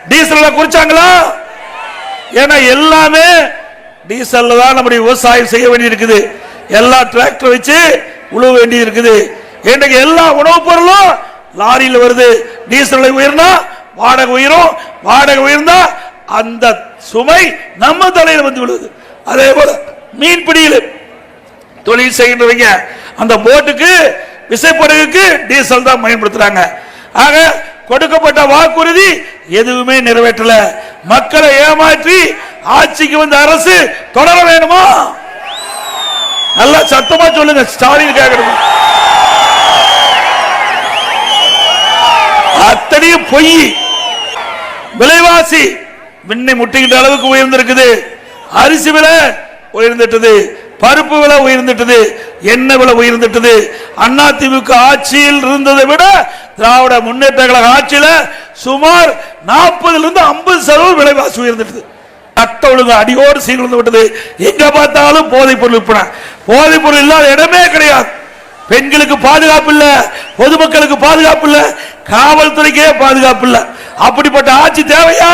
Diesel குறிச்சாங்களா? ஏன்னா எல்லாமே டீசல்ல தான் நம்முடைய விவசாயம் செய்ய வேண்டி இருக்குது. எல்லா டிராக்டர் வச்சு உழுவ வேண்டி இருக்குது. இன்றைக்கு எல்லா உணவுப் பொருளும் லாரியில் வருது. டீசல் உயர்னா வாடகை உயரும், வாடகை உயர்ந்தா அந்த சுமை நம்ம தலையில் வந்து விழுது. அதே போல மீன்பிடியில் தொழில் செய்கின்றவங்க அந்த போட்டுக்கு விசைப்படகுக்கு டீசல் தான் பயன்படுத்துறாங்க. ஆக கொடுக்கப்பட்ட வாக்குறுதி எதுவுமே நிறைவேற்றல. மக்களை ஏமாற்றி ஆட்சிக்கு வந்த அரசு தொடர வேணுமா? நல்லா சத்தமா சொல்லுங்க. ஸ்டாலின் கேட்கணும். அத்தனையும் பொய். விலைவாசி விண்ணை முட்டுகின்ற அளவுக்கு உயர்ந்திருக்குது. அரிசி விலை உயர்ந்துட்டது, பருப்பு விலை உயர்ந்துட்டது, எண்ணெய் விலை உயர்ந்துட்டது. அதிமுக ஆட்சியில் இருந்ததை விட திராவிட முன்னேற்ற கழக ஆட்சியில சுமார் 40% விலைவாசி உயர்ந்துட்டது. சட்ட ஒழுங்கு அடியோடு சீர்குலைந்து விட்டது. எங்க பார்த்தாலும் போதைப் பொருள் விற்பனை. போதைப் பொருள் இல்லாத இடமே கிடையாது. பெண்களுக்கு பாதுகாப்பு இல்ல, பொதுமக்களுக்கு பாதுகாப்பு இல்ல, காவல்துறைக்கே பாதுகாப்பு இல்ல. அப்படிப்பட்ட ஆட்சி தேவையா?